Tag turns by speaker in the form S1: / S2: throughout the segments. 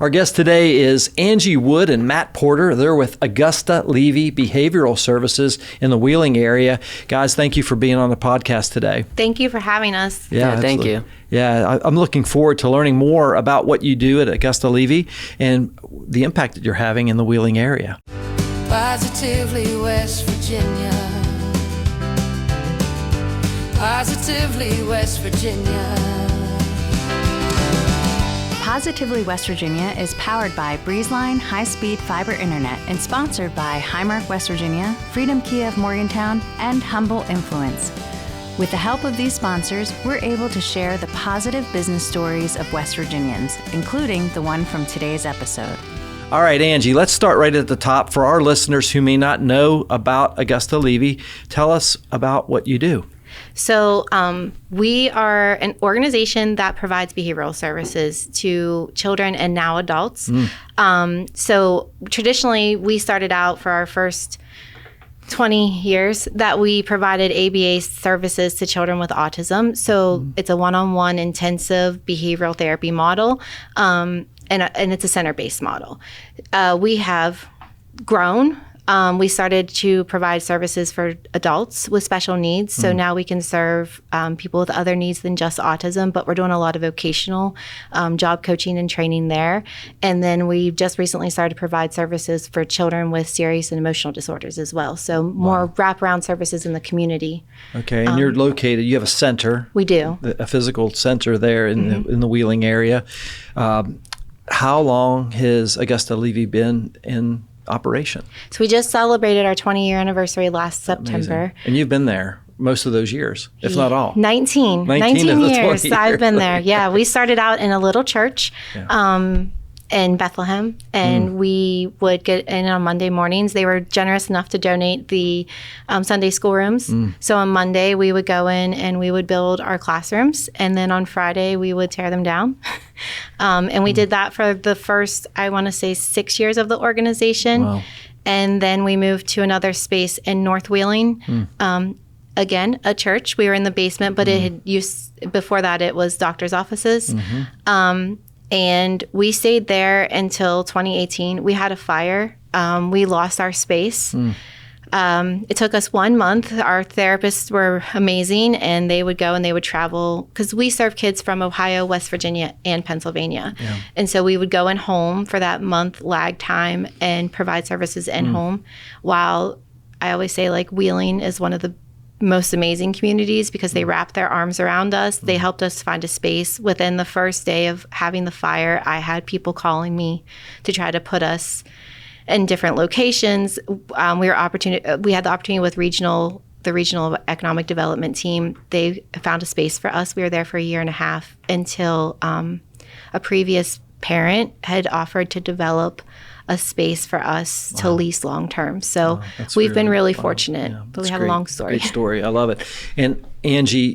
S1: Our guest today is Angie Wood and Matt Porter. They're with Augusta Levy Behavioral Services in the Wheeling area. Guys, thank you for being on the podcast today.
S2: Thank you for having us.
S1: Yeah,
S3: thank you.
S1: Yeah, I'm looking forward to learning more about what you do at Augusta Levy and the impact that you're having in the Wheeling area.
S4: Positively West Virginia. Positively West Virginia.
S5: Positively West Virginia is powered by Breezeline high-speed fiber internet and sponsored by Highmark West Virginia, Freedom Kia of Morgantown, and Humble Influence. With the help of these sponsors, we're able to share the positive business stories of West Virginians, including the one from today's episode.
S1: All right, Angie, let's start right at the top. For our listeners who may not know about Augusta Levy, tell us about what you do.
S2: So we are an organization that provides behavioral services to children and now adults. So traditionally, we started out for our first 20 years that we provided ABA services to children with autism. So it's a one-on-one intensive behavioral therapy model, and it's a center-based model. We have grown. We started to provide services for adults with special needs. So now we can serve people with other needs than just autism, but we're doing a lot of vocational job coaching and training there. And then we just recently started to provide services for children with serious and emotional disorders as well. So more wraparound services in the community.
S1: Okay, and you're located, you have a center.
S2: We do.
S1: A physical center there in the Wheeling area. How long has Augusta Levy been in operation?
S2: So we just celebrated our 20-year anniversary last September.
S1: Amazing. And you've been there most of those years, if not all.
S2: 19
S1: of the
S2: years
S1: 20
S2: I've been
S1: years.
S2: there. Yeah, we started out in a little church in Bethlehem, and we would get in on Monday mornings. They were generous enough to donate the Sunday school rooms. So on Monday, we would go in and we would build our classrooms, and then on Friday, we would tear them down. And we did that for the first, I want to say, 6 years of the organization.
S1: Wow.
S2: And then we moved to another space in North Wheeling. Again, a church. We were in the basement, but it had before that, it was doctor's offices. And we stayed there until 2018. We had a fire. We lost our space. It took us 1 month. Our therapists were amazing, and they would go and they would travel because we serve kids from Ohio, West Virginia, and Pennsylvania. And so we would go in home for that month lag time and provide services in home. While I always say, like, Wheeling is one of the most amazing communities because they wrapped their arms around us. They helped us find a space. Within the first day of having the fire, I had people calling me to try to put us in different locations. We had the opportunity with the regional economic development team. They found a space for us. We were there for 1.5 years until a previous parent had offered to develop a space for us to lease long term. So we've been really fortunate, but we have a long story.
S1: Great story. I love it. And Angie,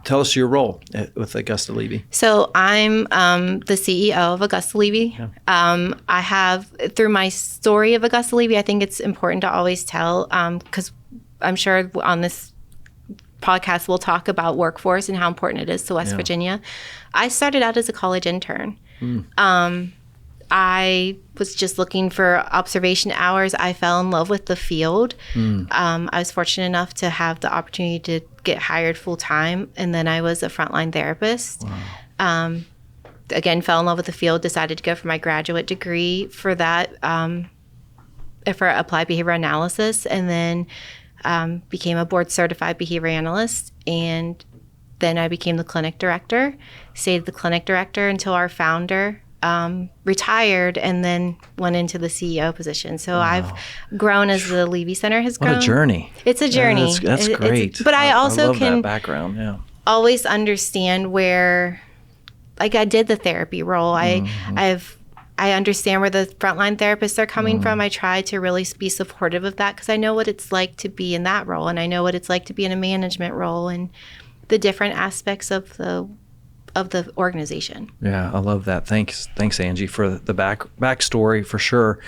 S1: tell us your role with Augusta Levy.
S2: So I'm the CEO of Augusta Levy. I have, through my story of Augusta Levy, I think it's important to always tell, because I'm sure on this podcast we'll talk about workforce and how important it is to West Virginia. I started out as a college intern. I was just looking for observation hours. I fell in love with the field. I was fortunate enough to have the opportunity to get hired full time, and then I was a frontline therapist. Again, fell in love with the field, decided to go for my graduate degree for that, for applied behavior analysis, and then became a board certified behavior analyst. And then I became the clinic director, stayed the clinic director until our founder retired, and then went into the CEO position. So I've grown as the Levy Center has grown.
S1: What a journey.
S2: It's a journey.
S1: That's great.
S2: But I also
S1: love
S2: can
S1: that background.
S2: always understand where, like, I did the therapy role. I understand where the frontline therapists are coming from. I try to really be supportive of that because I know what it's like to be in that role, and I know what it's like to be in a management role and the different aspects of the organization. Yeah,
S1: I love that. Thanks, Angie, for the backstory for sure.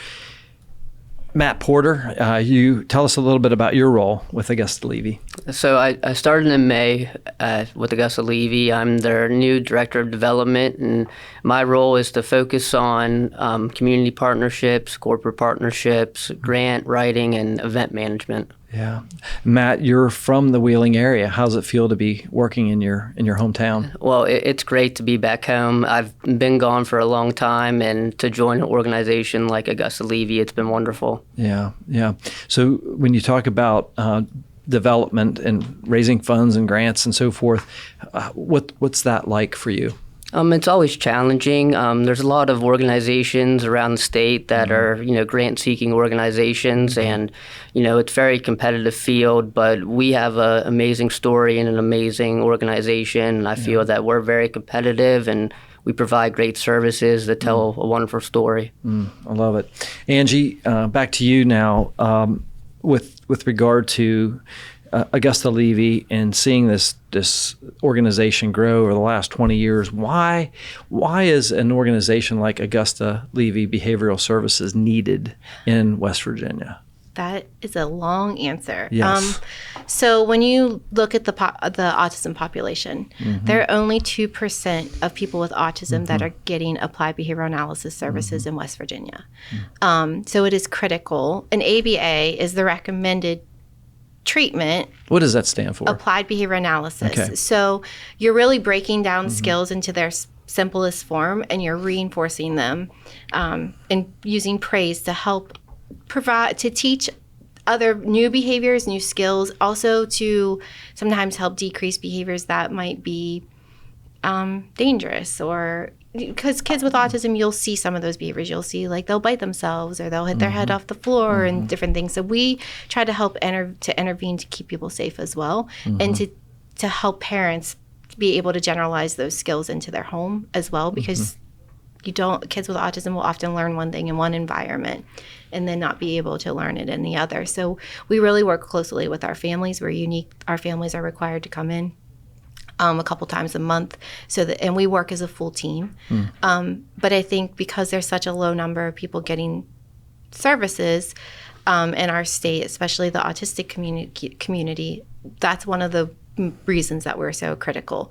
S1: Matt Porter, you tell us a little bit about your role with Augusta Levy.
S3: So I started in May with Augusta Levy. I'm their new director of development, and my role is to focus on community partnerships, corporate partnerships, grant writing, and event management.
S1: Yeah. Matt, you're from the Wheeling area. How does it feel to be working in your hometown?
S3: Well, it's great to be back home. I've been gone for a long time, and to join an organization like Augusta Levy, it's been wonderful.
S1: Yeah, yeah. So when you talk about development and raising funds and grants and so forth, what's that like for you?
S3: It's always challenging. There's a lot of organizations around the state that are, grant-seeking organizations, and, it's a very competitive field, but we have an amazing story and an amazing organization, and I feel that we're very competitive, and we provide great services that tell a wonderful story.
S1: I love it. Angie, back to you now. With regard to Augusta Levy and seeing this organization grow over the last 20 years, why is an organization like Augusta Levy Behavioral Services needed in West Virginia?
S2: That is a long answer.
S1: Yes.
S2: So when you look at the autism population, there are only 2% of people with autism that are getting applied behavioral analysis services in West Virginia. So it is critical. And ABA is the recommended treatment.
S1: What does that stand for?
S2: Applied behavior analysis.
S1: Okay.
S2: So you're really breaking down skills into their simplest form, and you're reinforcing them and using praise to help to teach other new behaviors, new skills, also to sometimes help decrease behaviors that might be dangerous, or because kids with autism, you'll see some of those behaviors. You'll see like they'll bite themselves or they'll hit their head off the floor and different things. So we try to help intervene to keep people safe as well, and to help parents be able to generalize those skills into their home as well, because kids with autism will often learn one thing in one environment and then not be able to learn it in the other. So we really work closely with our families. We're unique. Our families are required to come in a couple times a month, and we work as a full team. But I think because there's such a low number of people getting services in our state, especially the autistic community, that's one of the reasons that we're so critical.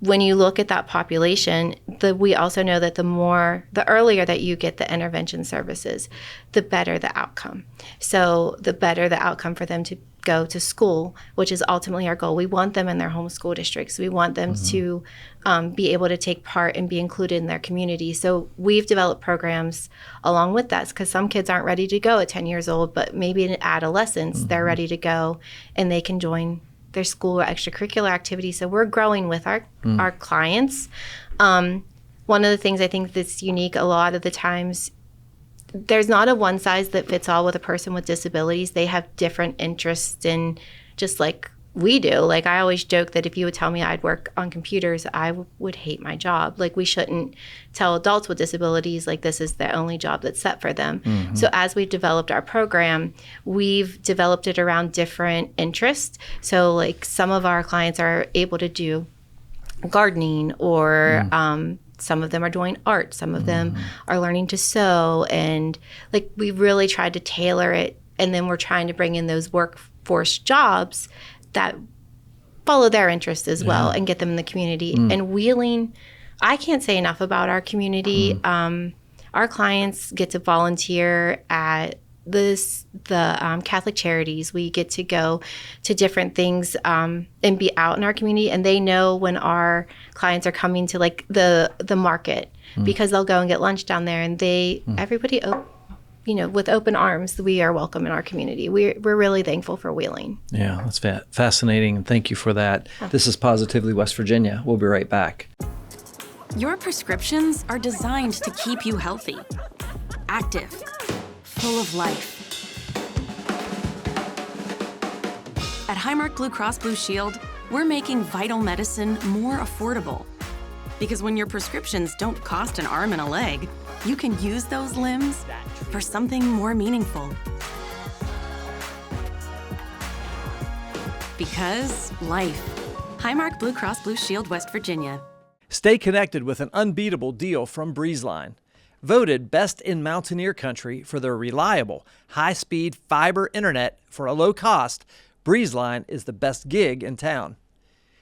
S2: When you look at that population, we also know that the earlier that you get the intervention services, the better the outcome. So the better the outcome for them to go to school, which is ultimately our goal. We want them in their home school districts. We want them to be able to take part and be included in their community. So we've developed programs along with that, because some kids aren't ready to go at 10 years old, but maybe in adolescence, they're ready to go and they can join their school or extracurricular activities. So we're growing with our clients. One of the things I think that's unique a lot of the times, there's not a one size that fits all with a person with disabilities. They have different interests in, just like we do. Like I always joke that if you would tell me I'd work on computers, I would hate my job. Like we shouldn't tell adults with disabilities like this is the only job that's set for them. So as we've developed our program, we've developed it around different interests. So like some of our clients are able to do gardening, or some of them are doing art. Some of them are learning to sew. And like we really tried to tailor it. And then we're trying to bring in those workforce jobs that follow their interests as well and get them in the community. And Wheeling, I can't say enough about our community. Our clients get to volunteer at the Catholic Charities. We get to go to different things and be out in our community, and they know when our clients are coming to like the market, because they'll go and get lunch down there, and everybody with open arms, we are welcome in our community. We're really thankful for Wheeling.
S1: Yeah, that's fascinating, and thank you for that. This is Positively West Virginia. We'll be right back.
S6: Your prescriptions are designed to keep you healthy, active, full of life. At Highmark Blue Cross Blue Shield, we're making vital medicine more affordable. Because when your prescriptions don't cost an arm and a leg, you can use those limbs for something more meaningful. Because life. Highmark Blue Cross Blue Shield, West Virginia.
S1: Stay connected with an unbeatable deal from Breezeline. Voted best in Mountaineer Country for their reliable, high-speed fiber internet for a low cost, Breezeline is the best gig in town.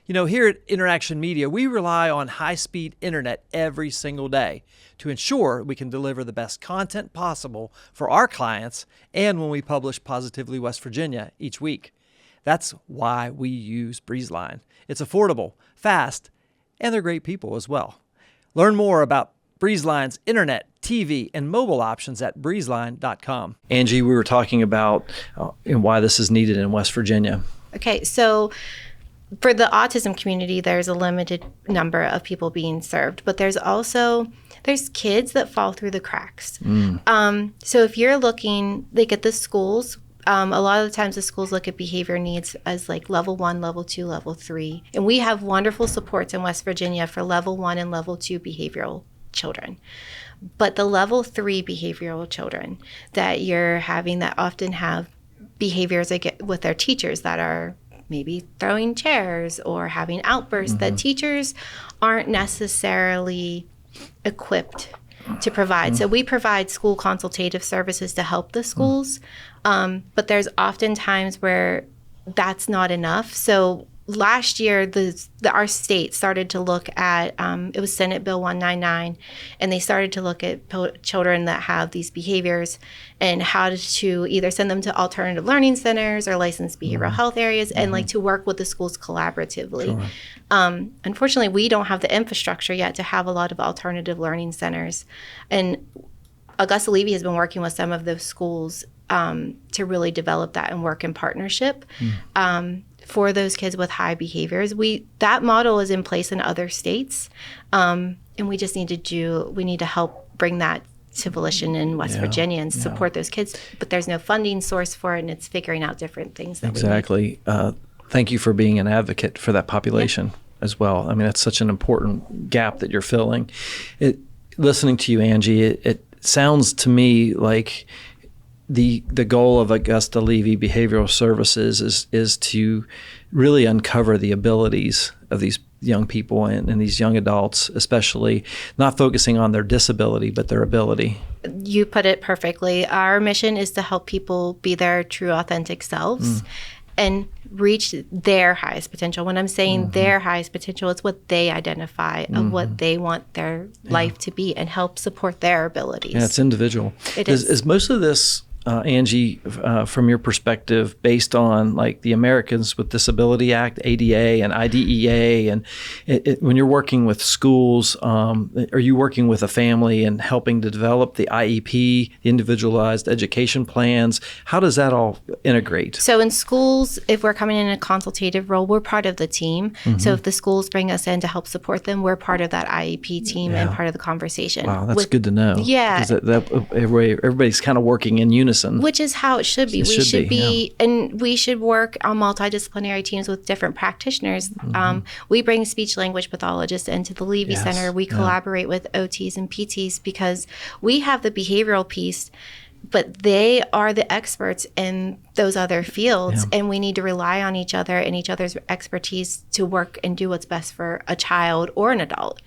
S1: You know, here at Interaction Media, we rely on high-speed internet every single day to ensure we can deliver the best content possible for our clients and when we publish Positively West Virginia each week. That's why we use Breezeline. It's affordable, fast, and they're great people as well. Learn more about Breezeline's internet, TV, and mobile options at breezeline.com. Angie, we were talking about why this is needed in West Virginia.
S2: Okay, so for the autism community, there's a limited number of people being served, but there's kids that fall through the cracks. So if you're looking, like at the schools, a lot of the times the schools look at behavior needs as like level 1, level 2, level 3. And we have wonderful supports in West Virginia for level 1 and level 2 behavioral children. But the level 3 behavioral children that you're having that often have behaviors with their teachers that are maybe throwing chairs or having outbursts that teachers aren't necessarily equipped to provide. So we provide school consultative services to help the schools, but there's often times where that's not enough. So last year, our state started to look at, it was Senate Bill 199, and they started to look at children that have these behaviors and how to either send them to alternative learning centers or licensed behavioral health areas and like to work with the schools collaboratively. Unfortunately, we don't have the infrastructure yet to have a lot of alternative learning centers. And Augusta Levy has been working with some of those schools to really develop that and work in partnership. For those kids with high behaviors. That model is in place in other states, and we just need to help bring that to volition in West Virginia and support those kids, but there's no funding source for it, and it's figuring out different things that
S1: Exactly. Thank you for being an advocate for that population as well. I mean, that's such an important gap that you're filling. Listening to you, Angie, it sounds to me like the goal of Augusta Levy Behavioral Services is to really uncover the abilities of these young people and these young adults, especially not focusing on their disability, but their ability.
S2: You put it perfectly. Our mission is to help people be their true, authentic selves and reach their highest potential. When I'm saying their highest potential, it's what they identify of what they want their life to be and help support their abilities. Yeah,
S1: it's individual.
S2: It is.
S1: Is most of this, Angie, from your perspective, based on like the Americans with Disability Act, ADA and IDEA, and when you're working with schools, are you working with a family and helping to develop the IEP, individualized education plans? How does that all integrate?
S2: So in schools, if we're coming in a consultative role, we're part of the team. So if the schools bring us in to help support them, we're part of that IEP team and part of the conversation.
S1: Wow, that's good to know.
S2: Yeah.
S1: Because everybody's kind of working in unison.
S2: Which is how it should be. And we should work on multidisciplinary teams with different practitioners. We bring speech language pathologists into the Levy Center. We collaborate with OTs and PTs because we have the behavioral piece, but they are the experts in those other fields, and we need to rely on each other and each other's expertise to work and do what's best for a child or an adult.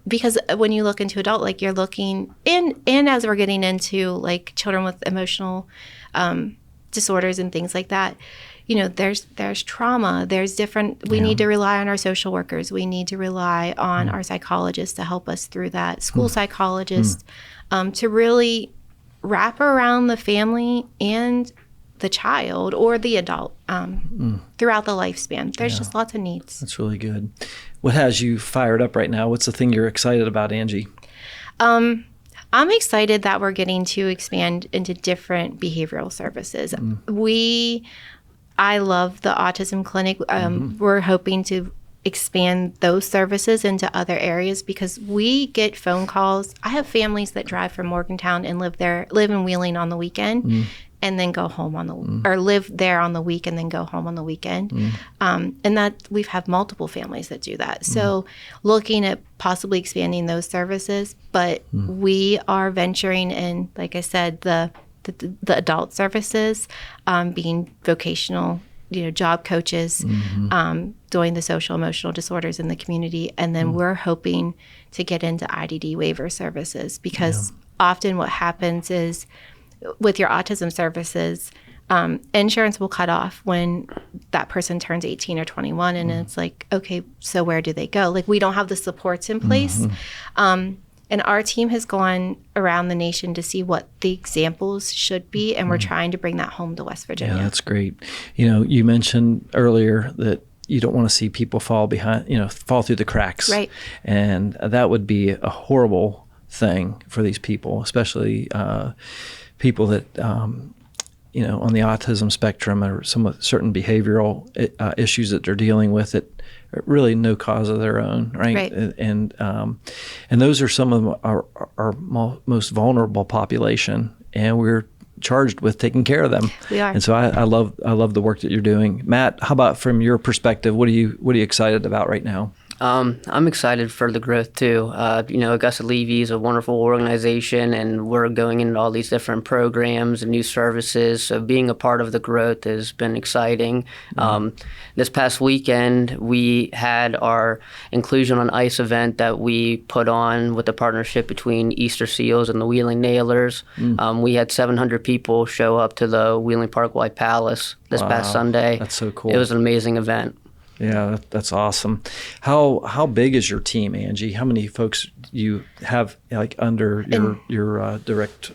S2: Because when you look into adult, like you're looking and as we're getting into like children with emotional disorders and things like that, you know, there's trauma, there's different, we need to rely on our social workers. We need to rely on our psychologists to help us through that, school psychologists, to really wrap around the family and the child or the adult throughout the lifespan. There's just lots of needs.
S1: That's really good. What has you fired up right now? What's the thing you're excited about, Angie?
S2: I'm excited that we're getting to expand into different behavioral services. I love the autism clinic. We're hoping to expand those services into other areas because we get phone calls. I have families that drive from Morgantown and live in Wheeling on the weekend and then go home or live there on the week and then go home on the weekend. And that we've had multiple families that do that. So looking at possibly expanding those services, but we are venturing in, like I said, the adult services, being vocational job coaches doing the social emotional disorders in the community. And then we're hoping to get into IDD waiver services, because often what happens is with your autism services, insurance will cut off when that person turns 18 or 21. And it's like, okay, so where do they go? Like, we don't have the supports in place. And our team has gone around the nation to see what the examples should be, and we're trying to bring that home to West Virginia.
S1: Yeah, that's great. You mentioned earlier that you don't want to see people fall through the cracks.
S2: Right.
S1: And that would be a horrible thing for these people, especially people that, on the autism spectrum, or some certain behavioral issues that they're dealing with that are really no cause of their own, right? And those are some of our most vulnerable population, and we're charged with taking care of them.
S2: We are.
S1: And so I love the work that you're doing. Matt, how about from your perspective? What are you excited about right now?
S3: I'm excited for the growth too. Augusta Levy is a wonderful organization, and we're going into all these different programs and new services. So being a part of the growth has been exciting. This past weekend, we had our Inclusion on Ice event that we put on with the partnership between Easter Seals and the Wheeling Nailers. We had 700 people show up to the Wheeling Park White Palace this past Sunday.
S1: That's so cool.
S3: It was an amazing event.
S1: Yeah, that's awesome. How big is your team, Angie? How many folks you have under your direct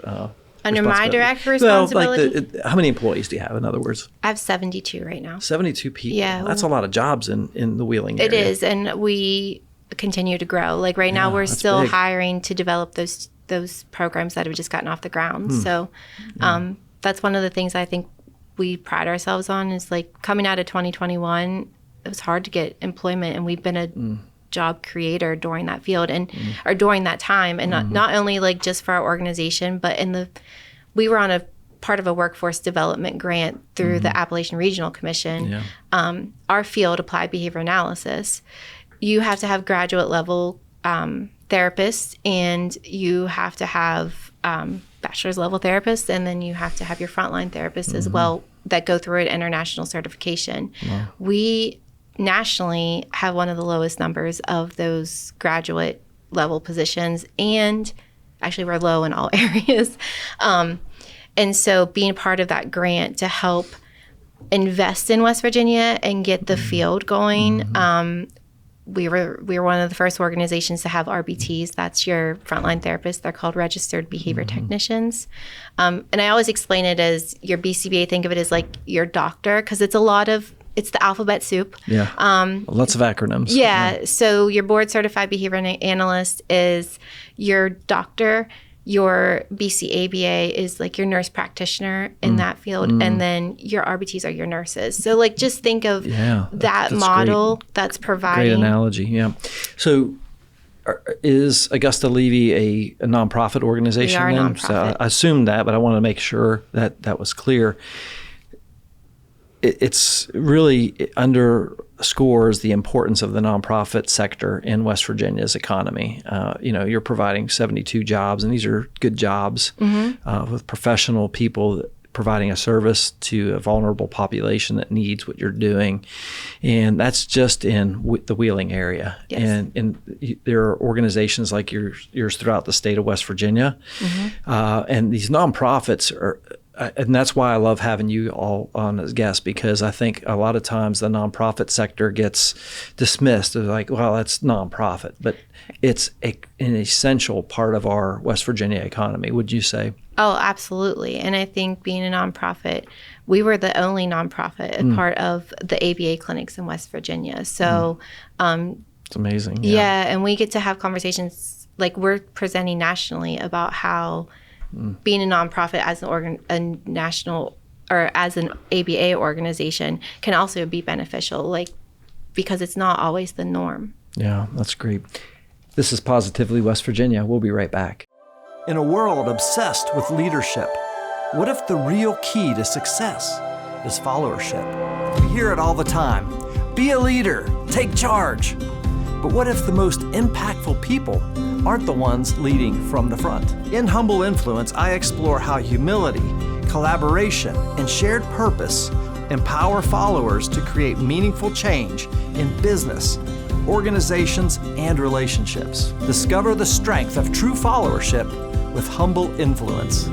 S2: under my direct responsibility?
S1: How many employees do you have? In other words,
S2: I have 72 right now.
S1: 72 people.
S2: Yeah,
S1: that's a lot of jobs in the Wheeling area.
S2: It is, and we continue to grow. Like right now, we're still big. Hiring to develop those programs that have just gotten off the ground. So that's one of the things I think we pride ourselves on, is like coming out of 2021. It was hard to get employment, and we've been a job creator during that field or during that time, and not only like just for our organization, but we were on a part of a workforce development grant through the Appalachian Regional Commission. Yeah. Our field, applied behavior analysis, you have to have graduate level therapists, and you have to have bachelor's level therapists, and then you have to have your frontline therapists as well that go through an international certification. Wow. We nationally have one of the lowest numbers of those graduate level positions, and actually we're low in all areas. And so being part of that grant to help invest in West Virginia and get the field going, we were one of the first organizations to have RBTs. That's your frontline therapists. They're called registered behavior technicians. And I always explain it as your BCBA. Think of it as like your doctor, because it's the alphabet soup. Yeah.
S1: Lots of acronyms.
S2: Yeah. So your board certified behavior analyst is your doctor. Your BCABA is like your nurse practitioner in that field. And then your RBTs are your nurses. So like just think of that model that's providing.
S1: Great analogy. Yeah. So is Augusta Levy a nonprofit organization?
S2: We are
S1: then?
S2: a nonprofit.
S1: So I assumed that, but I want to make sure that was clear. It's really underscores the importance of the nonprofit sector in West Virginia's economy. You're providing 72 jobs, and these are good jobs with professional people providing a service to a vulnerable population that needs what you're doing. And that's just in the Wheeling area. Yes. And there are organizations like yours throughout the state of West Virginia. And these nonprofits are, and that's why I love having you all on as guests, because I think a lot of times the nonprofit sector gets dismissed as like, well, that's nonprofit, but it's an essential part of our West Virginia economy, would you say?
S2: Oh, absolutely. And I think being a nonprofit, we were the only nonprofit a part of the ABA clinics in West Virginia. So
S1: it's amazing.
S2: Yeah, and we get to have conversations, like we're presenting nationally about how being a nonprofit as a national or as an ABA organization can also be beneficial, like because it's not always the norm.
S1: Yeah, that's great. This is Positively West Virginia. We'll be right back.
S7: In a world obsessed with leadership, what if the real key to success is followership? We hear it all the time. Be a leader, take charge. But what if the most impactful people aren't the ones leading from the front? In Humble Influence, I explore how humility, collaboration, and shared purpose empower followers to create meaningful change in business, organizations, and relationships. Discover the strength of true followership with humble influence.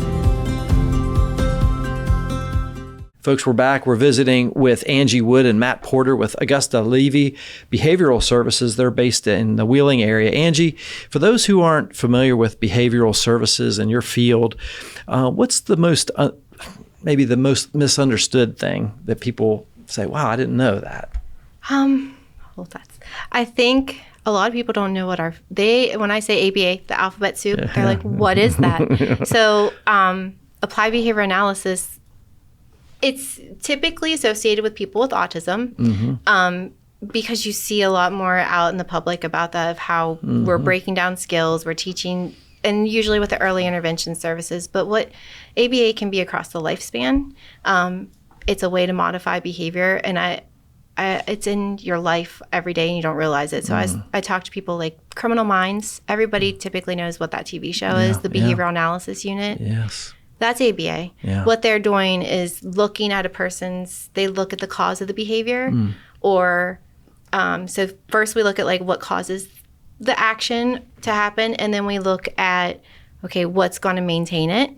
S1: Folks, we're back. We're visiting with Angie Wood and Matt Porter with Augusta Levy Behavioral Services. They're based in the Wheeling area. Angie, for those who aren't familiar with behavioral services in your field, what's the most, maybe the most misunderstood thing that people say, wow, I didn't know that?
S2: I think a lot of people don't know when I say ABA, the alphabet soup, they're like, what is that? So applied behavior analysis, it's typically associated with people with autism, because you see a lot more out in the public about that, of how we're breaking down skills, we're teaching, and usually with the early intervention services. But what ABA can be across the lifespan, it's a way to modify behavior, and it's in your life every day and you don't realize it. So I talk to people like Criminal Minds. Everybody typically knows what that TV show is, the Behavioral Analysis Unit.
S1: Yes.
S2: That's ABA.
S1: Yeah.
S2: What they're doing is looking at they look at the cause of the behavior, or so first we look at like what causes the action to happen, and then we look at, okay, what's going to maintain it.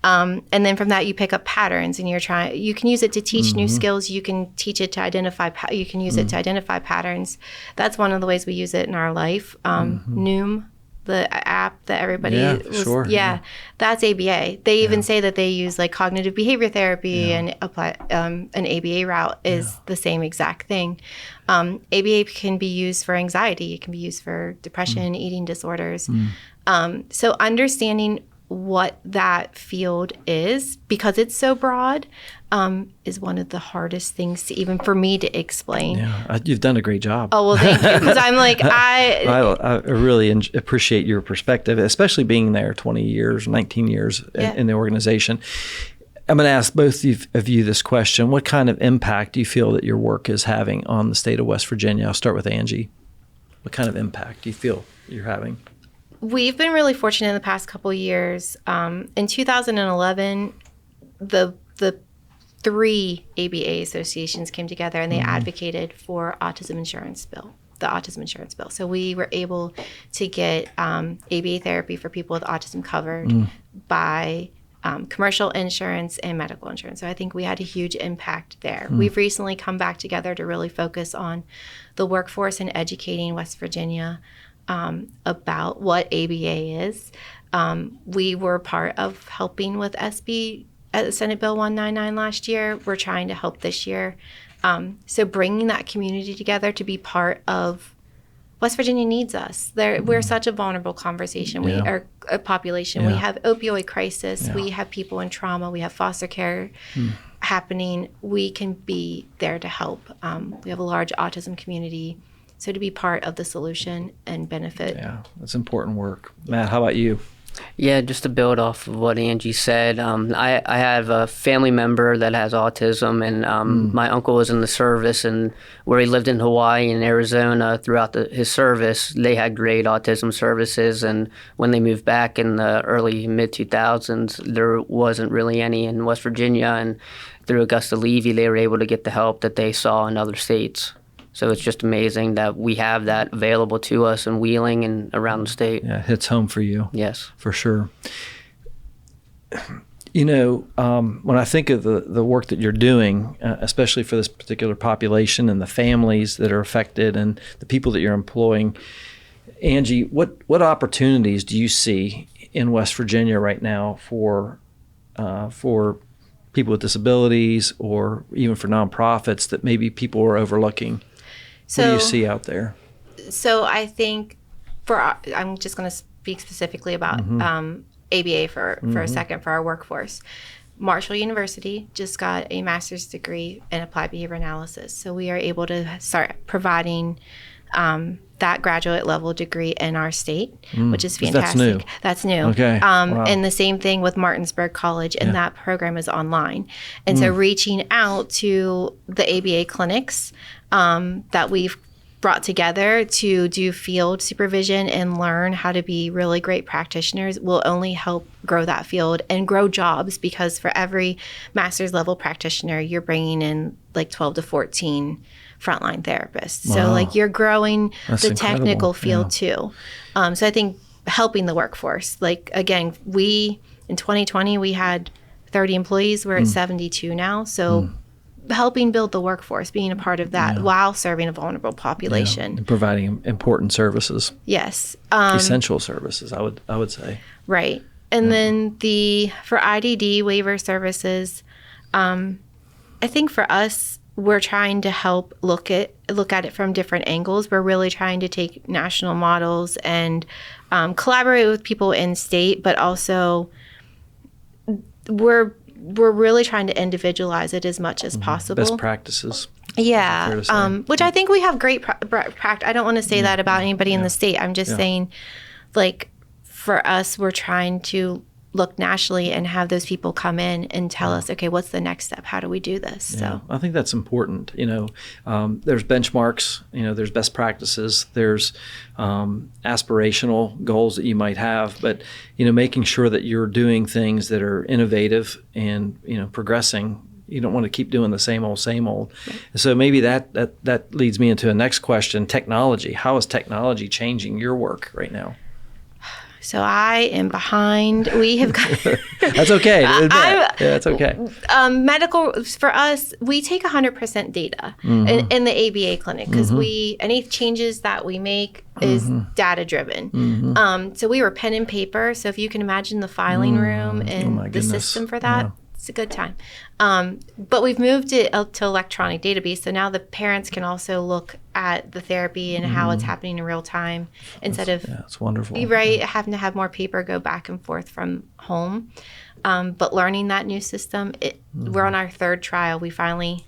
S2: And then from that you pick up patterns, and you can use it to teach new skills. You can teach it to identify, you can use it to identify patterns. That's one of the ways we use it in our life. Noom, the app that everybody that's ABA. They even say that they use like cognitive behavior therapy, and apply an ABA route is the same exact thing. ABA can be used for anxiety. It can be used for depression, eating disorders. So understanding what that field is, because it's so broad, is one of the hardest things to even for me to explain.
S1: Yeah, you've done a great job.
S2: Oh, well, thank you. Because I'm like,
S1: I really appreciate your perspective, especially being there 20 years, 19 years in the organization. I'm going to ask both of you this question. What kind of impact do you feel that your work is having on the state of West Virginia? I'll start with Angie. What kind of impact do you feel you're having?
S2: We've been really fortunate in the past couple of years. In 2011, the 3 ABA associations came together and they advocated for the autism insurance bill. So we were able to get ABA therapy for people with autism covered by commercial insurance and medical insurance. So I think we had a huge impact there. We've recently come back together to really focus on the workforce and educating West Virginia about what ABA is. We were part of helping with Senate Bill 199 last year. We're trying to help this year. So bringing that community together to be part of West Virginia needs us. We're such a vulnerable conversation. We are a population. We have opioid crisis. We have people in trauma. We have foster care happening. We can be there to help. We have a large autism community. So to be part of the solution and benefit. Yeah,
S1: that's important work. Matt, how about you?
S3: Yeah, just to build off of what Angie said, I have a family member that has autism, and my uncle was in the service, and where he lived in Hawaii and Arizona throughout his service, they had great autism services, and when they moved back in the early mid-2000s, there wasn't really any in West Virginia, and through Augusta Levy, they were able to get the help that they saw in other states. So it's just amazing that we have that available to us in Wheeling and around the state.
S1: Yeah, it hits home for you.
S3: Yes.
S1: For sure. You know, when I think of the work that you're doing, especially for this particular population and the families that are affected and the people that you're employing, Angie, what opportunities do you see in West Virginia right now for people with disabilities or even for nonprofits that maybe people are overlooking? What do you see out there?
S2: So I think I'm just going to speak specifically about ABA for a second for our workforce. Marshall University just got a master's degree in applied behavior analysis. So we are able to start providing that graduate level degree in our state, which is fantastic. That's new.
S1: Okay. Wow.
S2: And the same thing with Martinsburg College, and that program is online. And so reaching out to the ABA clinics that we've brought together to do field supervision and learn how to be really great practitioners will only help grow that field and grow jobs, because for every master's level practitioner, you're bringing in like 12 to 14 frontline therapists.
S1: Wow.
S2: So like you're growing
S1: That's
S2: the
S1: incredible.
S2: technical field too. So I think helping the workforce, like again, in 2020, we had 30 employees. We're at 72 now. So helping build the workforce, being a part of that while serving a vulnerable population.
S1: And providing important services,
S2: Yes.
S1: essential services, I would say.
S2: Right. And then for IDD waiver services, I think for us, we're trying to help look at it from different angles. We're really trying to take national models and collaborate with people in state, but also we're really trying to individualize it as much as possible.
S1: Best practices.
S2: Yeah,
S1: Fair to say.
S2: which I think we have great practice. I don't want to say that about anybody in the state. I'm just saying, like, for us, we're trying to look nationally and have those people come in and tell us, okay, what's the next step? How do we do this?
S1: Yeah,
S2: So
S1: I think that's important. There's benchmarks, there's best practices, there's aspirational goals that you might have, but, making sure that you're doing things that are innovative and, progressing. You don't want to keep doing the same old. Right. So maybe that leads me into a next question, technology. How is technology changing your work right now?
S2: So I am behind. We have got.
S1: That's okay. That's okay.
S2: Medical, for us, we take 100% data in the ABA clinic, because any changes that we make is data driven. So we were pen and paper. So if you can imagine the filing room and the system for that, it's a good time. But we've moved it up to electronic database. So now the parents can also look at the therapy and how it's happening in real time instead of
S1: it's wonderful.
S2: Having to have more paper go back and forth from home. But learning that new system, we're on our third trial. We finally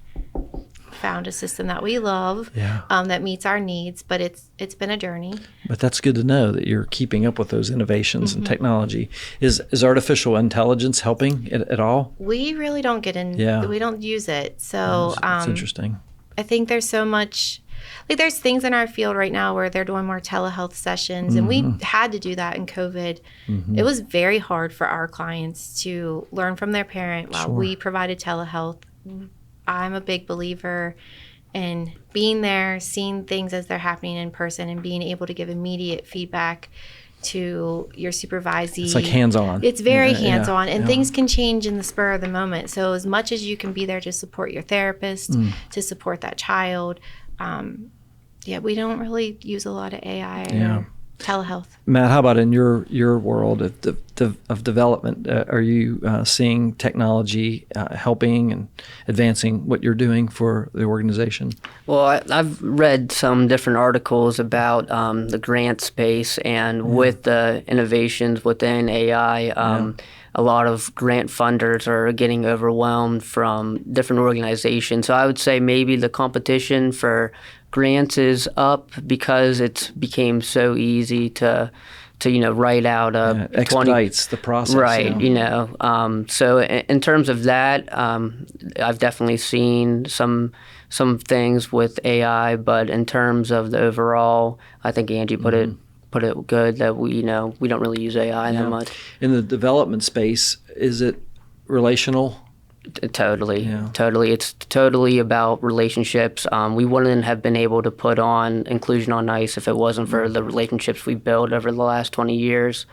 S2: found a system that we love, that meets our needs, but it's been a journey.
S1: But that's good to know that you're keeping up with those innovations and technology. Is artificial intelligence helping at all?
S2: We really don't get in. We don't use it. So
S1: That's interesting.
S2: I think there's so much. Like there's things in our field right now where they're doing more telehealth sessions, and we had to do that in COVID. It was very hard for our clients to learn from their parent while we provided telehealth. I'm a big believer in being there, seeing things as they're happening in person, and being able to give immediate feedback to your supervisee.
S1: It's like hands-on.
S2: It's very hands-on, and things can change in the spur of the moment. So as much as you can be there to support your therapist, to support that child, we don't really use a lot of AI or telehealth.
S1: Matt, how about in your world of development? Are you seeing technology helping and advancing what you're doing for the organization?
S3: Well, I've read some different articles about the grant space, and with the innovations within AI, a lot of grant funders are getting overwhelmed from different organizations. So I would say maybe the competition for grants is up because it's became so easy to write out a
S1: expedites the process.
S3: Right, so in terms of that, I've definitely seen some things with AI, but in terms of the overall, I think Angie put it good that we don't really use AI that much.
S1: In the development space, is it relational?
S3: Totally. It's totally about relationships. We wouldn't have been able to put on Inclusion on Ice if it wasn't for the relationships we built over the last 20 years.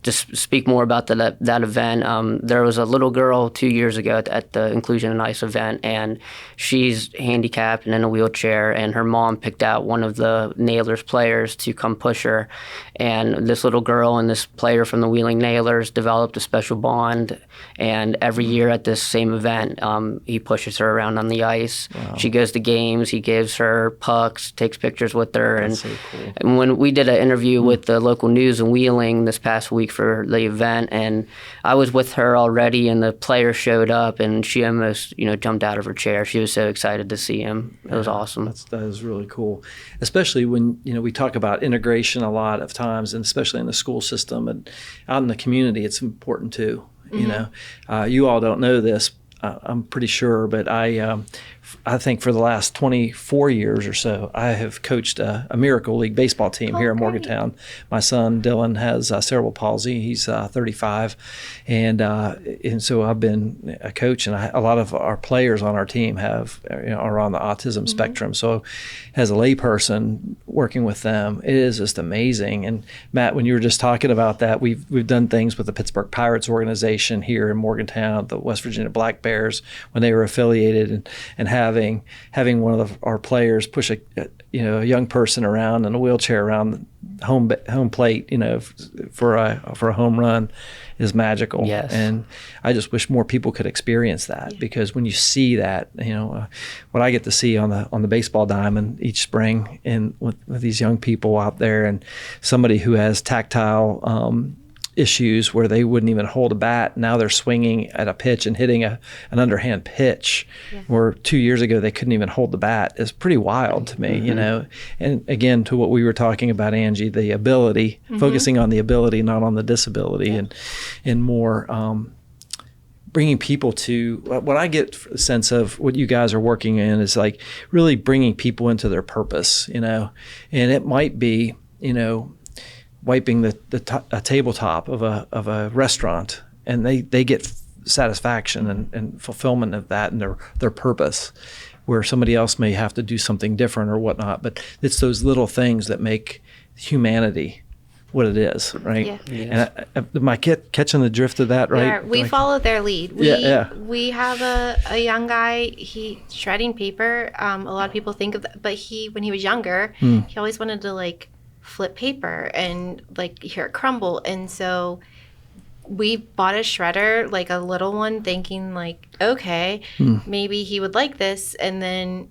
S3: Just speak more about that event. There was a little girl 2 years ago at the Inclusion on Ice event, and she's handicapped and in a wheelchair, and her mom picked out one of the Nailers players to come push her. And this little girl and this player from the Wheeling Nailers developed a special bond, and every year at this same event, he pushes her around on the ice. Wow. She goes to games, he gives her pucks, takes pictures with her.
S1: That's so cool.
S3: And when we did an interview with the local news in Wheeling this past week for the event, and I was with her already, and the player showed up, and she almost jumped out of her chair. She was so excited to see him. It was awesome.
S1: That is really cool, especially when we talk about integration a lot of times, and especially in the school system and out in the community. It's important too. You all don't know this. I'm pretty sure, but I think for the last 24 years or so, I have coached a Miracle League baseball team here in Morgantown. My son Dylan has cerebral palsy. He's 35, and so I've been a coach, and a lot of our players on our team are on the autism spectrum. So, as a layperson working with them, it is just amazing. And Matt, when you were just talking about that, we've done things with the Pittsburgh Pirates organization here in Morgantown, the West Virginia Black Bears when they were affiliated, and having one of our players push a young person around in a wheelchair around home plate, for a home run is magical.
S3: Yes.
S1: And I just wish more people could experience that, because when you see that, what I get to see on the baseball diamond each spring, and with these young people out there, and somebody who has tactile issues where they wouldn't even hold a bat. Now they're swinging at a pitch and hitting an underhand pitch, where 2 years ago they couldn't even hold the bat. Is pretty wild to me, And again, to what we were talking about, Angie, the ability, focusing on the ability, not on the disability, and more bringing people to what I get a sense of what you guys are working in is like really bringing people into their purpose, and it might be, wiping a tabletop of a restaurant, and they get satisfaction and fulfillment of that and their purpose, where somebody else may have to do something different or whatnot. But it's those little things that make humanity what it is, right?
S2: Yeah.
S3: Yes.
S1: And am I catching the drift of that, right?
S2: Yeah, we follow their lead. We have a young guy, he shredding paper. A lot of people think of that, but when he was younger, he always wanted to flip paper and hear it crumble. And so we bought a shredder, a little one, thinking okay, maybe he would like this. And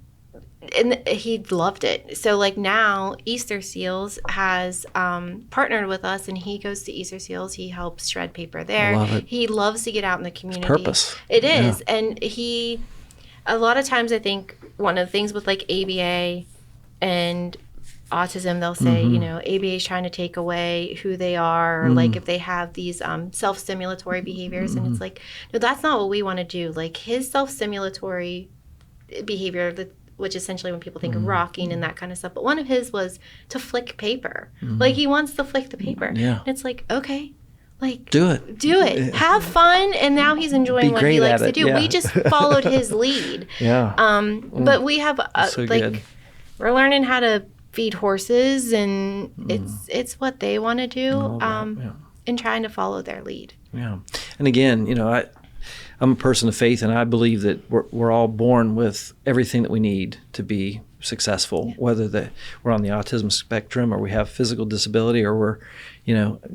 S2: he loved it. So now Easter Seals has partnered with us, and he goes to Easter Seals. He helps shred paper there.
S1: I love it.
S2: He loves to get out in the community.
S1: It's purpose.
S2: It is. Yeah. And a lot of times I think one of the things with ABA and autism, they'll say, ABA is trying to take away who they are, or if they have these self-stimulatory behaviors. And it's no, that's not what we want to do. His self-stimulatory behavior, which essentially when people think of rocking and that kind of stuff, but one of his was to flick paper. He wants to flick the paper.
S1: Yeah.
S2: And it's okay.
S1: Do it.
S2: Have fun. And now he's enjoying what he likes to do. Yeah. We just followed his lead.
S1: Yeah.
S2: But we have
S1: so good.
S2: We're learning how to feed horses, and it's what they want to do, and trying to follow their lead. Yeah.
S1: And again, I'm a person of faith, and I believe that we're all born with everything that we need to be successful, whether we're on the autism spectrum, or we have physical disability, or we're,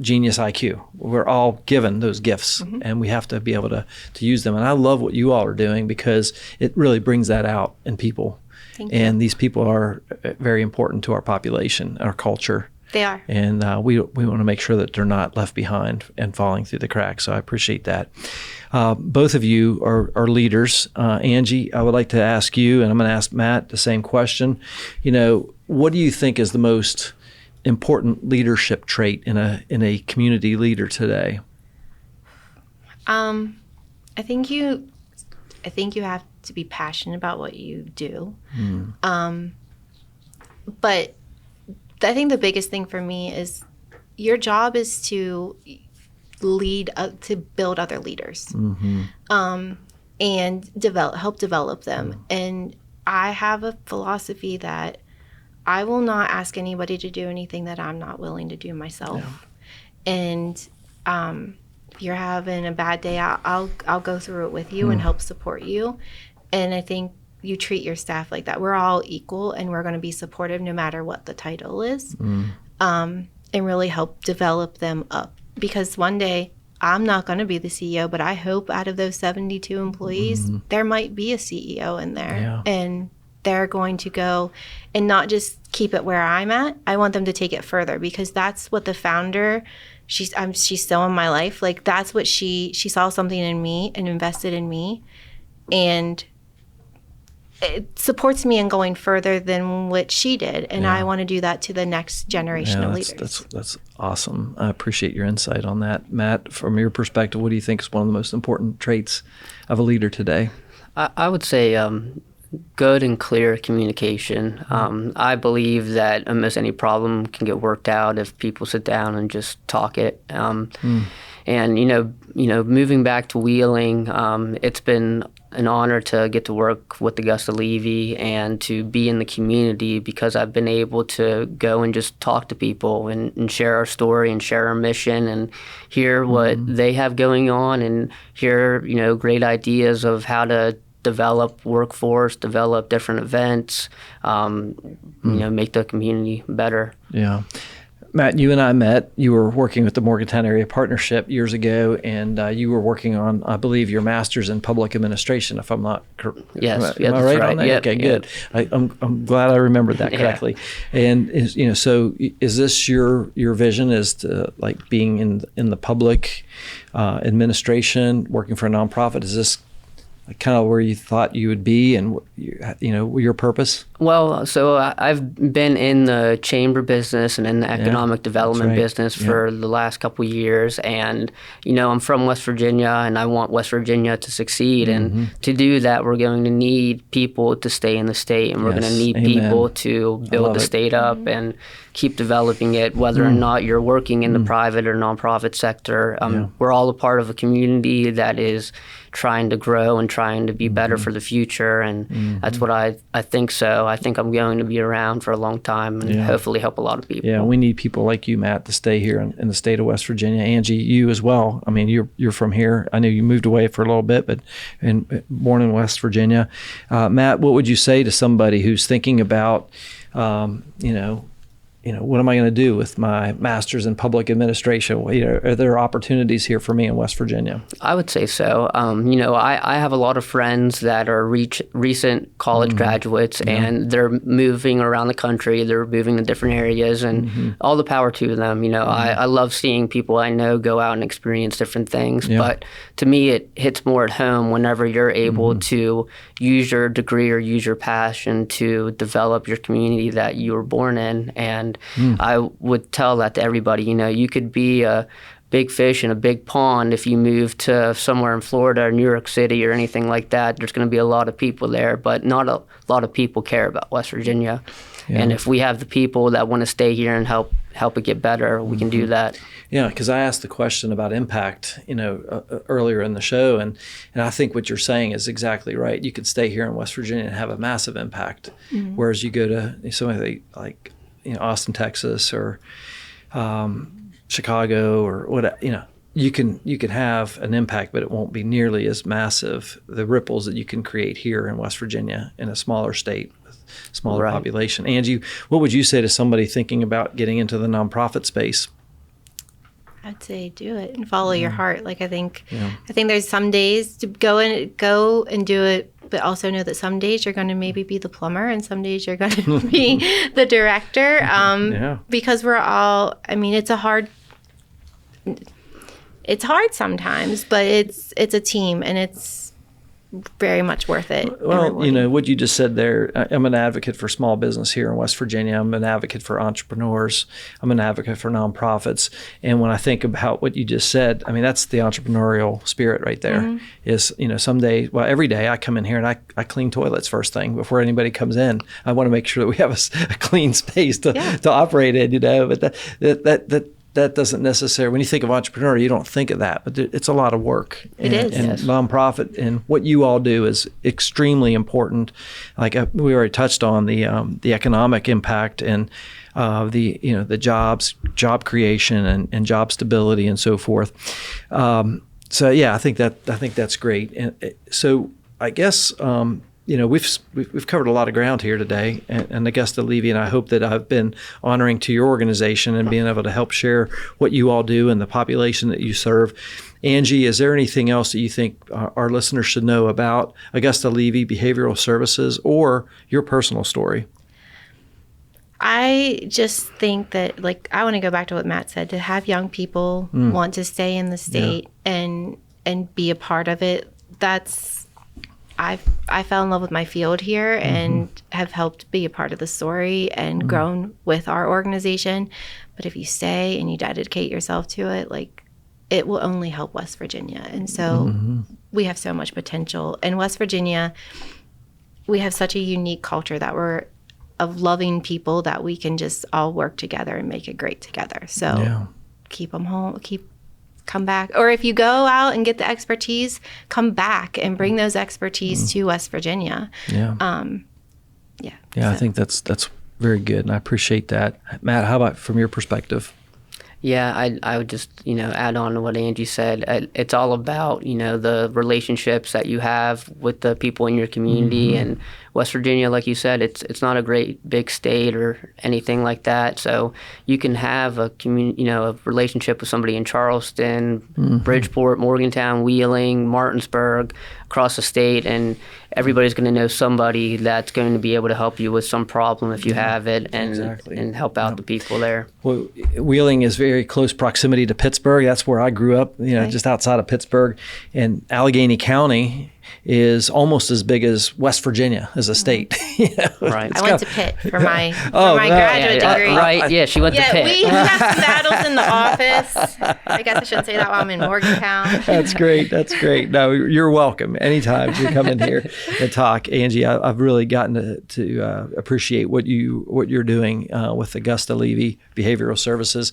S1: genius IQ. We're all given those gifts, and we have to be able to use them. And I love what you all are doing, because it really brings that out in people. And these people are very important to our population, our culture.
S2: They are.
S1: And we want to make sure that they're not left behind and falling through the cracks. So I appreciate that. Both of you are leaders. Angie, I would like to ask you, and I'm going to ask Matt the same question. What do you think is the most important leadership trait in a community leader today?
S2: I think you have to be passionate about what you do. But I think the biggest thing for me is your job is to lead, to build other leaders, and help develop them. And I have a philosophy that I will not ask anybody to do anything that I'm not willing to do myself. Yeah. And if you're having a bad day, I'll go through it with you and help support you. And I think you treat your staff like that. We're all equal, and we're going to be supportive no matter what the title is, and really help develop them up. Because one day, I'm not going to be the CEO, but I hope out of those 72 employees, there might be a CEO in there. Yeah. And they're going to go and not just keep it where I'm at. I want them to take it further, because that's what the founder, she's still in my life. That's what she saw something in me and invested in me. And it supports me in going further than what she did, and I want to do that to the next generation of leaders.
S1: That's awesome. I appreciate your insight on that, Matt. From your perspective, what do you think is one of the most important traits of a leader today?
S3: I would say good and clear communication. I believe that almost any problem can get worked out if people sit down and just talk it. And moving back to Wheeling, it's been an honor to get to work with Augusta Levy and to be in the community, because I've been able to go and just talk to people and share our story and share our mission and hear what they have going on and hear, great ideas of how to develop workforce, develop different events, make the community better.
S1: Yeah. Matt, you and I met. You were working with the Morgantown Area Partnership years ago, and you were working on, I believe, your master's in public administration, if I'm not correct.
S3: Yes.
S1: Am I right on that?
S3: Yep,
S1: Okay, good. I'm glad I remembered that correctly. And so is this your vision, is to like being in the public administration, working for a nonprofit? Is this kind of where you thought you would be, and your purpose?
S3: Well, so I've been in the chamber business and in the economic development business for the last couple of years, and I'm from West Virginia, and I want West Virginia to succeed. And to do that, we're going to need people to stay in the state, and we're going to need people to build the state up and keep developing it, whether or not you're working in the private or nonprofit sector. We're all a part of a community that is trying to grow and trying to be better for the future, and that's what I think. So I think I'm going to be around for a long time and hopefully help a lot of people.
S1: Yeah, we need people like you, Matt, to stay here in the state of West Virginia. Angie, you as well. I mean, you're from here. I know you moved away for a little bit, but born in West Virginia. Matt, what would you say to somebody who's thinking about, what am I going to do with my master's in public administration? Are there opportunities here for me in West Virginia?
S3: I would say so. I have a lot of friends that are recent college graduates, and they're moving around the country. They're moving to different areas, and all the power to them. I love seeing people I know go out and experience different things. But to me, it hits more at home whenever you're able to use your degree or use your passion to develop your community that you were born in. And I would tell that to everybody. You could be a big fish in a big pond. If you move to somewhere in Florida or New York City or anything like that, there's going to be a lot of people there, but not a lot of people care about West Virginia. And if we have the people that want to stay here and help it get better, we can do that.
S1: Yeah, because I asked the question about impact, earlier in the show, and I think what you're saying is exactly right. You could stay here in West Virginia and have a massive impact, whereas you go to something like Austin, Texas, or Chicago, or whatever. You can have an impact, but it won't be nearly as massive. The ripples that you can create here in West Virginia in a smaller state with smaller population. Angie, what would you say to somebody thinking about getting into the nonprofit space?
S2: I'd say do it and follow your heart. I think there's some days to go and do it, but also know that some days you're going to maybe be the plumber and some days you're going to be the director. Because we're all, it's hard sometimes, but it's a team, and it's very much worth it.
S1: Well, what you just said there, I'm an advocate for small business here in West Virginia. I'm an advocate for entrepreneurs. I'm an advocate for nonprofits. And when I think about what you just said, that's the entrepreneurial spirit right there. Is, someday, every day I come in here and I clean toilets first thing before anybody comes in. I want to make sure that we have a clean space to operate in, but that doesn't necessarily, when you think of entrepreneur, you don't think of that, but it's a lot of work.
S2: It is.
S1: And nonprofit, and what you all do is extremely important. Like we already touched on the economic impact and the job creation and job stability and so forth. I think that's great. And so I guess we've covered a lot of ground here today, and Augusta Levy, and I hope that I've been honoring to your organization and being able to help share what you all do and the population that you serve. Angie, is there anything else that you think our listeners should know about Augusta Levy Behavioral Services or your personal story?
S2: I just think that, I want to go back to what Matt said, to have young people want to stay in the state and be a part of it. I fell in love with my field here and have helped be a part of the story and grown with our organization. But if you stay and you dedicate yourself to it, like, it will only help West Virginia. And so we have so much potential. In West Virginia, we have such a unique culture that we're of loving people that we can just all work together and make it great together. So keep them home, come back. Or if you go out and get the expertise, come back and bring those expertise to West Virginia.
S1: I think that's very good, and I appreciate that. Matt, how about from your perspective?
S3: Yeah, I would just, add on to what Angie said. It's all about, the relationships that you have with the people in your community. And West Virginia, like you said, it's not a great big state or anything like that. So you can have a a relationship with somebody in Charleston, Bridgeport, Morgantown, Wheeling, Martinsburg, across the state, and everybody's going to know somebody that's going to be able to help you with some problem if you have it, and help out the people there.
S1: Well, Wheeling is very close proximity to Pittsburgh. That's where I grew up, just outside of Pittsburgh. And Allegheny County is almost as big as West Virginia as a state.
S3: Right.
S2: I went to Pitt for my graduate degree.
S3: Right, yeah, she went to Pitt.
S2: We have some battles in the office. I guess I shouldn't say that while I'm in Morgantown.
S1: That's great. No, you're welcome. Anytime you come in here and talk. Angie, I've really gotten to appreciate what you're doing with Augusta Levy Behavioral Services.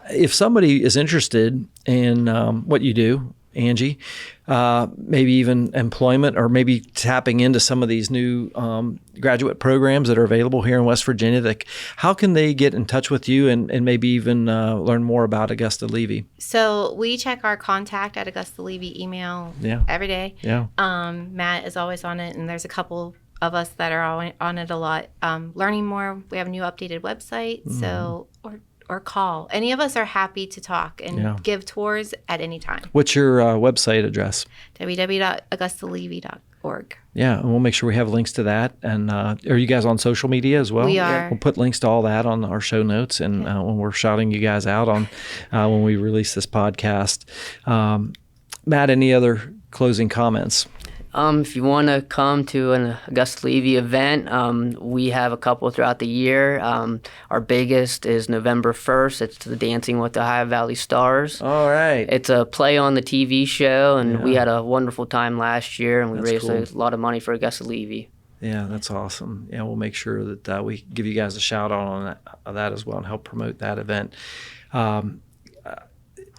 S1: If somebody is interested in what you do, Angie, maybe even employment, or maybe tapping into some of these new graduate programs that are available here in West Virginia, how can they get in touch with you and maybe even learn more about Augusta Levy?
S2: So we check our contact at Augusta Levy email every day. Matt is always on it, and there's a couple of us that are on it a lot. Learning more, we have a new updated website, so or call. Any of us are happy to talk and give tours at any time.
S1: What's your website address?
S2: www.augustalevy.org.
S1: Yeah, and we'll make sure we have links to that. And are you guys on social media as well?
S2: We are.
S1: We'll put links to all that on our show notes, and when we're shouting you guys out on when we release this podcast. Matt, any other closing comments?
S3: If you want to come to an Augusta Levy event, we have a couple throughout the year. Our biggest is November 1st. It's the Dancing with the Ohio Valley Stars.
S1: All right.
S3: It's a play on the TV show, and we had a wonderful time last year, and we raised a lot of money for Augusta Levy.
S1: Yeah, that's awesome. Yeah, we'll make sure that we give you guys a shout out on that as well and help promote that event.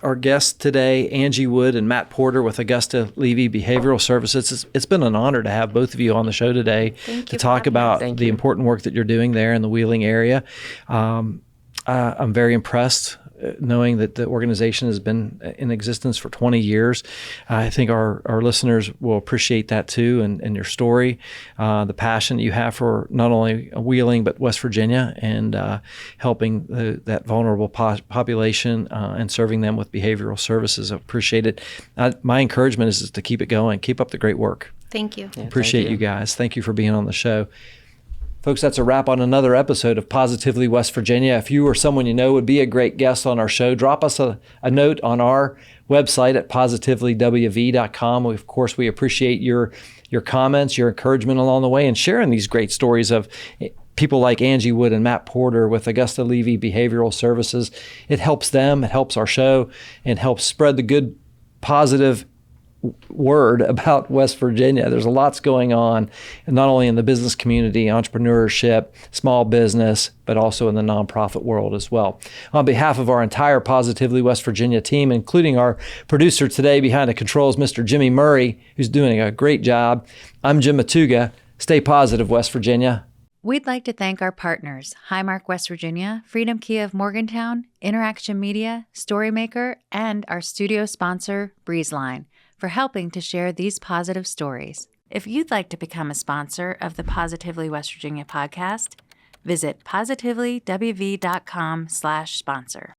S1: Our guests today, Angie Wood and Matt Porter with Augusta Levy Behavioral Services. It's been an honor to have both of you on the show today to talk about the important work that you're doing there in the Wheeling area. I'm very impressed knowing that the organization has been in existence for 20 years. I think our listeners will appreciate that too, and your story, the passion that you have for not only Wheeling but West Virginia, and helping that vulnerable population and serving them with behavioral services. I appreciate it. My encouragement is to keep it going. Keep up the great work.
S2: Thank you.
S3: Yeah,
S1: appreciate you guys. Thank you for being on the show. Folks, that's a wrap on another episode of Positively West Virginia. If you or someone you know would be a great guest on our show, drop us a note on our website at positivelywv.com. Of course, we appreciate your comments, your encouragement along the way, and sharing these great stories of people like Angie Wood and Matt Porter with Augusta Levy Behavioral Services. It helps them, it helps our show, and helps spread the good, positive word about West Virginia. There's a lots going on, and not only in the business community, entrepreneurship, small business, but also in the nonprofit world as well. On behalf of our entire Positively West Virginia team, including our producer today behind the controls, Mr. Jimmy Murray, who's doing a great job, I'm Jim Matuga. Stay positive, West Virginia.
S5: We'd like to thank our partners, Highmark West Virginia, Freedom Kia of Morgantown, Interaction Media, Storymaker, and our studio sponsor, Breezeline, for helping to share these positive stories. If you'd like to become a sponsor of the Positively West Virginia podcast, visit positivelywv.com/sponsor.